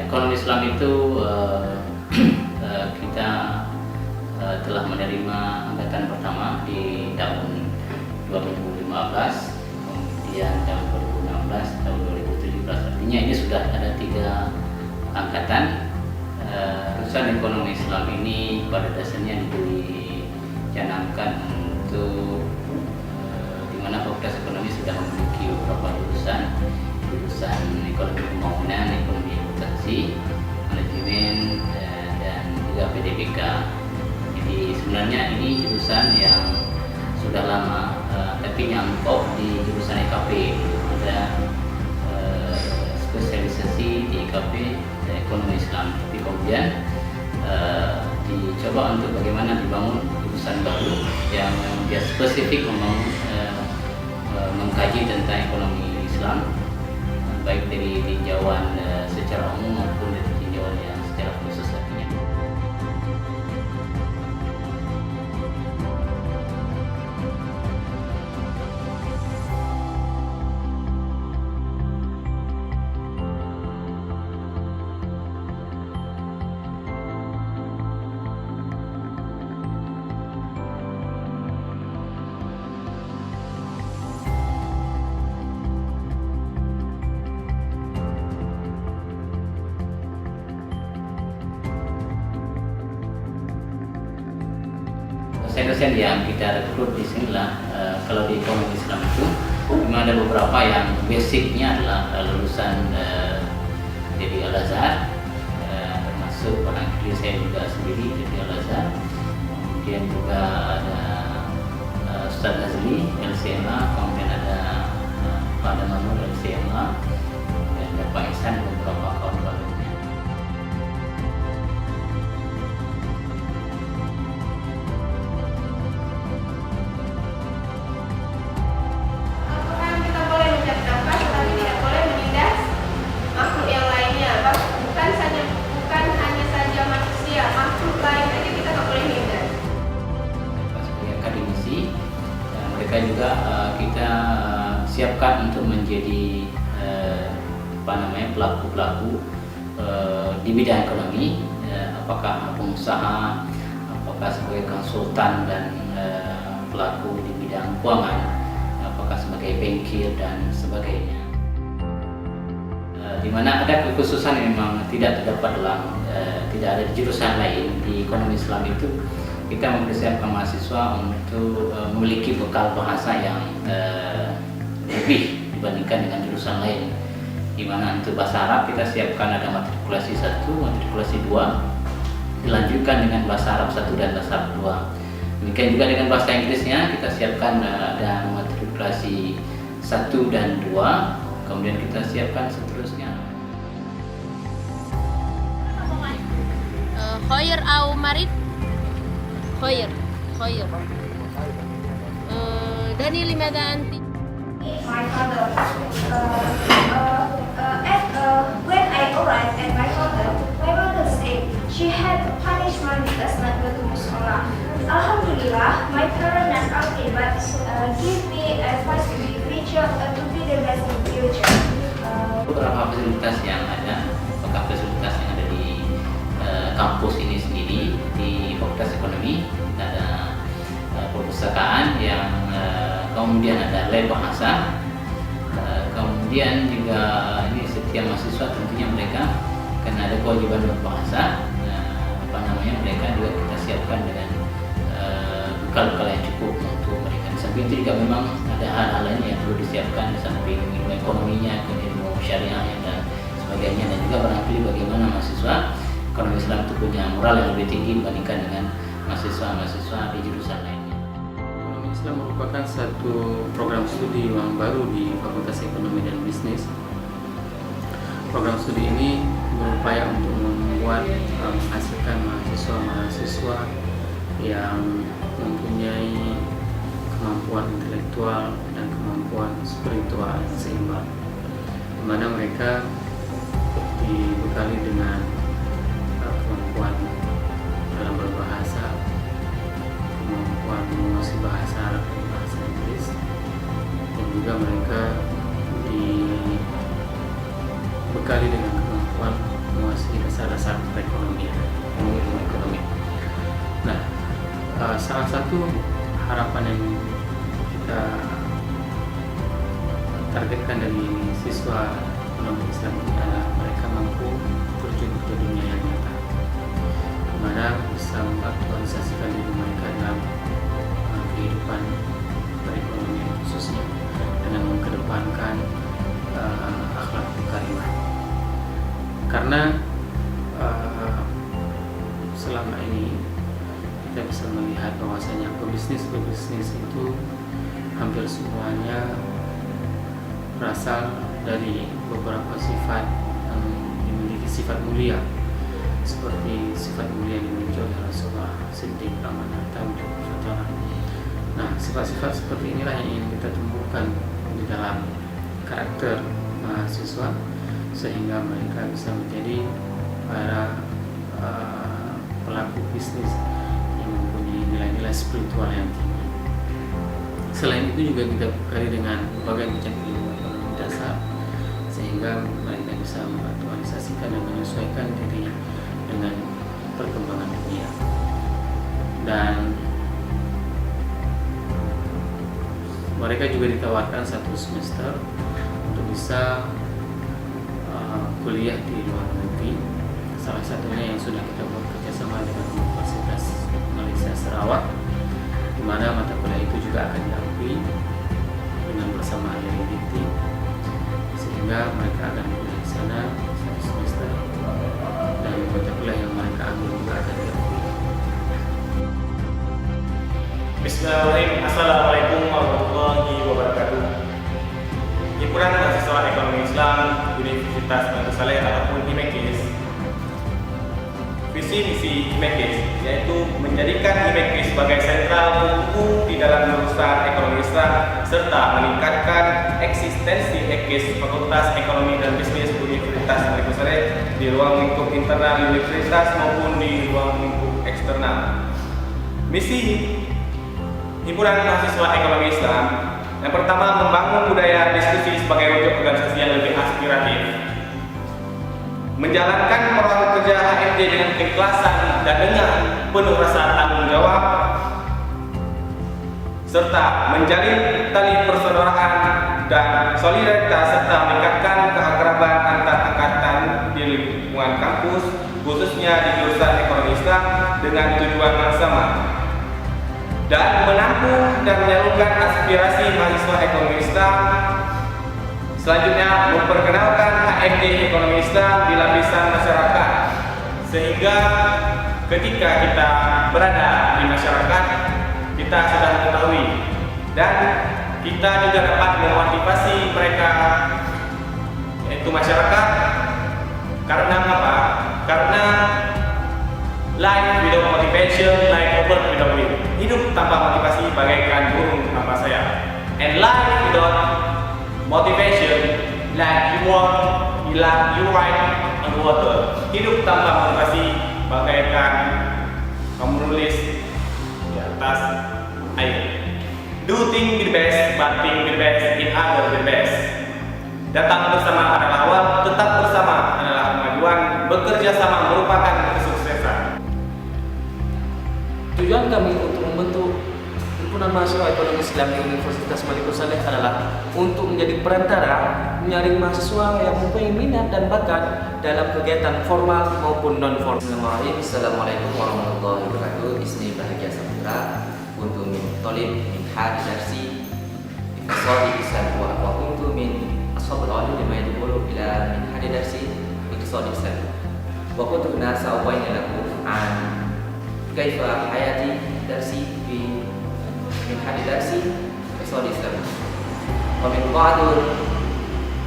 Ekonomi Islam itu kita telah menerima angkatan pertama di tahun 2015, kemudian tahun 2016, tahun 2017. Artinya ini sudah ada 3 angkatan. Jurusan Ekonomi Islam ini pada dasarnya dicanangkan untuk di mana Fakultas Ekonomi sudah memiliki beberapa jurusan ekonomi pembangunan, ekonomi akuntansi, manajemen, dan juga PDBK. Jadi sebenarnya ini jurusan yang sudah lama, tapi nyangkut di jurusan EKP. Ada spesialisasi di EKP Ekonomi Islam, tapi kemudian dicoba untuk bagaimana dibangun jurusan baru yang dia spesifik mengkaji tentang ekonomi Islam, baik dari tinjauan secara umum maupun dari tinjauan yang secara khusus artinya. Dosen-dosen yang kita rekrut di sinilah, kalau di ekonomi Islam itu memang ada beberapa yang basicnya adalah lulusan dari Al-Azhar, termasuk barangkali saya juga sendiri dari Al-Azhar. Kemudian juga ada Ustadz Azli LCMA, kemudian ada Pak Damanur LCMA, dan ada Pak Ihsan dan beberapa kawan-kawan lainnya. Mereka juga kita siapkan untuk menjadi pelaku-pelaku di bidang ekonomi, apakah pengusaha, apakah sebagai konsultan dan pelaku di bidang keuangan, apakah sebagai bankir dan sebagainya. Di mana ada kekhususan yang memang tidak terdapat dalam tidak ada di jurusan lain di ekonomi Islam itu. Kita mempersiapkan mahasiswa untuk memiliki bekal bahasa yang lebih dibandingkan dengan jurusan lain. Di mana untuk bahasa Arab kita siapkan ada matrikulasi 1, matrikulasi 2, dilanjutkan dengan bahasa Arab 1 dan bahasa Arab 2. Demikian juga dengan bahasa Inggrisnya kita siapkan ada matrikulasi 1 dan 2, kemudian kita siapkan seterusnya. Khair au marid? Khair. Dani limadha anti? My father. When I arrived at my mother said she had a punishment does not go to Musola. Alhamdulillah, my parents not okay, but give me advice to be richer, to be the best in future. Beberapa fasilitas yang ada, apakah fasilitas yang ada di kampus ini sendiri di Fakultas Ekonomi, ada perpustakaan yang kemudian ada lab bahasa, kemudian juga ini setiap mahasiswa tentunya mereka karena ada kewajiban berbahasa, mereka juga kita siapkan dengan bekal-bekal yang cukup untuk mereka. Di samping itu juga memang ada hal-hal lain yang perlu disiapkan di samping ilmu ekonominya, ilmu syariahnya dan sebagainya, dan juga barangkali bagaimana mahasiswa ekonomi Islam itu punya moral yang lebih tinggi dibandingkan dengan mahasiswa-mahasiswa di jurusan lainnya. Ekonomi Islam merupakan satu program studi yang baru di Fakultas Ekonomi dan Bisnis. Program studi ini berupaya untuk menghasilkan mahasiswa-mahasiswa yang mempunyai kemampuan intelektual dan kemampuan spiritual yang seimbang, di mana mereka dibekali dengan kemampuan dalam berbahasa, kemampuan menguasai bahasa Arab dan bahasa Inggris, dan juga mereka dibekali dengan kemampuan menguasai dasar-dasar perekonomian, ilmu ekonomi. Nah, salah satu harapan yang kita targetkan dari siswa ekonomi Islam ini adalah mereka mampu terjun ke dunia yang nyata, di mana bisa mengaktualisasikan diri mereka dalam kehidupan perekonomian khususnya dengan mengedepankan akhlak karimah. Karena selama ini kita bisa melihat bahwasanya pebisnis itu hampir semuanya berasal dari beberapa sifat yang dimiliki sifat mulia, seperti sifat mulia yang dimiliki oleh Rasulullah, Siddiq, Amanah, Tawadu, Fatana. Nah, sifat-sifat seperti inilah yang ingin kita tumbuhkan di dalam karakter mahasiswa sehingga mereka bisa menjadi para pelaku bisnis yang mempunyai nilai-nilai spiritual yang tinggi. Selain itu juga kita bekali dengan berbagai macam ilmu ekonomi dasar sehingga mereka bisa mengaktualisasikan dan menyesuaikan diri dengan perkembangan dunia. Dan mereka juga ditawarkan 1 semester untuk bisa kuliah di luar negeri. Salah satunya yang sudah kita buat kerjasama dengan Universitas Malaysia Sarawak, di mana mata kuliah itu juga akan diakui dengan bersama IIT, sehingga mereka akan kuliah di sana 1 semester dan mata kuliah yang mereka ambil juga akan diakui. Bismillahirrahmanirrahim. Assalamualaikum warahmatullahi wabarakatuh. Himpunan Mahasiswa Ekonomi Islam Universitas Batu Saleh ataupun HIMEKIS, visi misi HIMEKIS yaitu menjadikan HIMEKIS sebagai sentral buku di dalam jurusan ekonomi Islam serta meningkatkan eksistensi EKIS Fakultas Ekonomi dan Bisnis Universitas Batu Saleh di ruang lingkup internal universitas maupun di ruang lingkup eksternal. Misi Himpunan Mahasiswa Ekonomi Islam yang pertama, membangun budaya diskusi sebagai wujud organisasi yang lebih aspiratif, menjalankan moral kerja HMJ dengan keikhlasan dan dengan penuh rasa tanggung jawab, serta menjalin tali persaudaraan dan solidaritas serta meningkatkan keakraban antar angkatan di lingkungan kampus, khususnya di jurusan ekonomi Islam dengan tujuan yang sama, dan menampung dan menyalurkan aspirasi mahasiswa ekonomi Islam. Selanjutnya, memperkenalkan HMJ ekonomi Islam di lapisan masyarakat, sehingga ketika kita berada di masyarakat, kita sudah mengetahui dan kita juga dapat memotivasi mereka, yaitu masyarakat. Karena apa? Karena life without motivation, like over without wind. Hidup tanpa motivasi bagaikan burung tanpa sayap. And life without motivation, like you ride on the water. Hidup tanpa motivasi bagaikan kamu menulis di atas air. Do things the best, but think the best in other the best. Datang bersama adalah awal, tetap bersama adalah kemajuan. Bekerja sama merupakan kesuksesan. Tujuan kami untuk membentuk Himpunan Mahasiswa Ekonomi Islam di Universitas Batu Saleh adalah untuk menjadi perantara menyaring mahasiswa yang mempunyai minat dan bakat dalam kegiatan formal maupun non-formal. Assalamualaikum warahmatullahi wabarakatuh. Ismi Bahagia Saputra, kuntu min tolib min hadi darsi iktisadi Islam wa kuntu min ashabul alim lima yadkhulu ila min hadi darsi iktisadi Islam wa kuntu nasa ubayna lakum an kaifa hayati darsi fi min hadi darsi iktisadi Islam wa min ba'd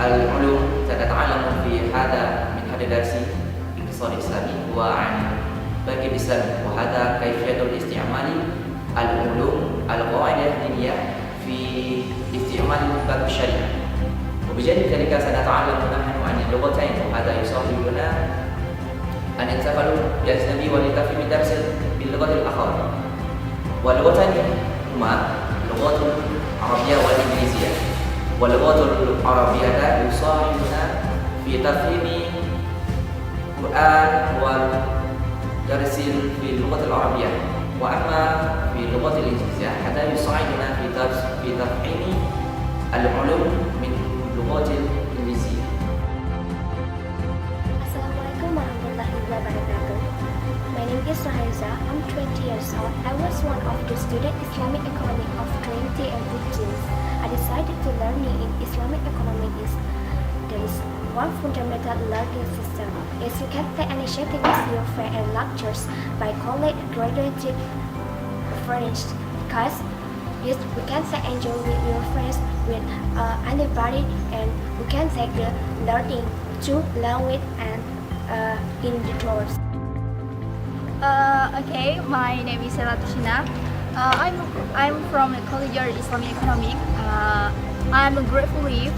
al-ulum tata'allamu fi hada min hadi darsi iktisadi Islami wa an bagi Islam wa hada kaifiyatul isti'mali al-ulum al-qaidah diniyah fi isti'mal bab syariah. وبجانب ذلك سنتعلم نحن عن اللغتين وهذا يصاحبنا أن ننتقل بالأجنبي ونكتفي بالدرس باللغة الأخرى. واللغتان هما اللغة العربية والإنجليزية. واللغة العربية يصاحبنا في تفهيم القرآن ودرس في اللغة العربية، وأما في اللغة الإنجليزية حتى يساعدنا في تفهيم العلوم من اللغة الإنجليزية. Assalamualaikum warahmatullahi wabarakatuh. My name is Rahaiza. I'm 20 years old. I was one of the student Islamic economy of 2018. I decided to learn in Islamic economics. There is one fundamental learning system. Is you can take initiative with your friends and lectures by college graduated friends, because yes, we can say enjoy with your friends, with anybody, and we can take the learning to learn with and in the doors. Okay, my name is Sela Tushina. I'm from the College of Islamic Economics. I'm gratefully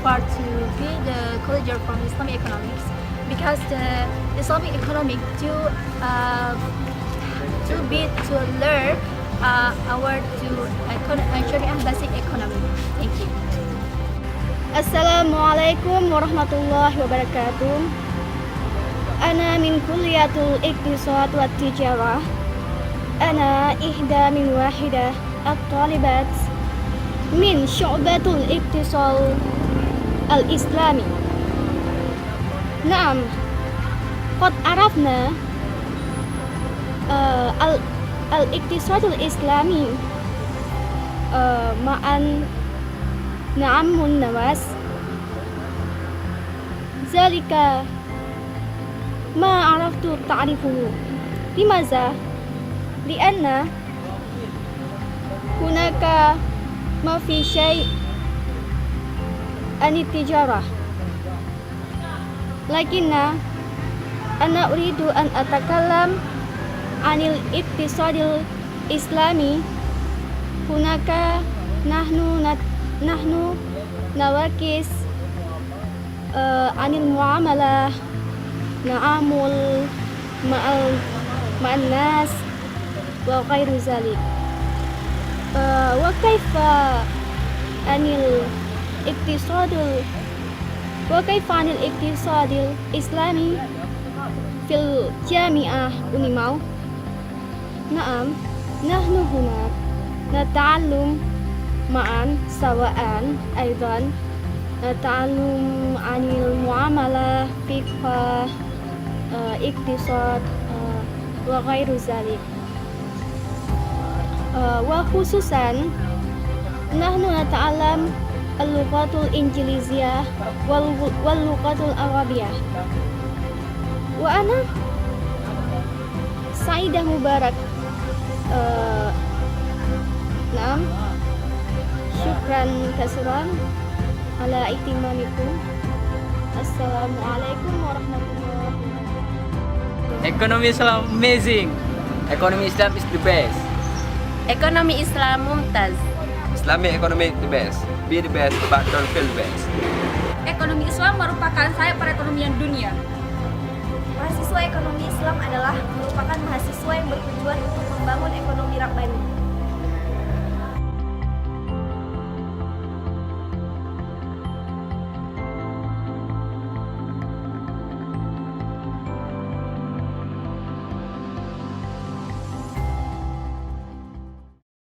part to be the College from Islamic Economics, because the Islamic Economics to learn our Syariah basic economy. Thank you. Assalamualaikum warahmatullahi wabarakatuh. Ana min kulliyatul iqtisad wa tijarah. Ana ihda min wahidah at-talibat min syu'batul iqtisad al-islami. Naam, qad arafna al-iqtisadul islami ma'an na'amun nawas zalika ma araftu ta'rifuhu. Limaza? Lianna hunaka ma fi syai' an tijarah, lakinna ana uridu an atakallam anil iqtisadil islami. Hunaka nahnu nawakis anil muamalah, na'amul ma'an nas wa ghairu zalik. Wa kaifa anil iqtisadil islami fil jami'ah Unimau. Naam, nahnu hunak nata'allum ma'an sawa'an aidan nata'allum anil muamalah, fiqh, iqtisad wa ghairu zalik. Wa khususan nahnu nata'allam al-lughatul injiliziyah wal lughatul arabiyah. Wa ana Saidah Mubarak. Naam, syukran kasiran ala ihtimamikum. Assalamualaikum warahmatullahi wabarakatuh. Economy Islam amazing. Economy Islam is the best. Ekonomi Islam mumtaz. Islamic economy the best. Be the best, but don't feel best. Ekonomi Islam merupakan sayap perekonomian dunia. Mahasiswa ekonomi Islam adalah merupakan mahasiswa yang bertujuan untuk membangun ekonomi Rabbani.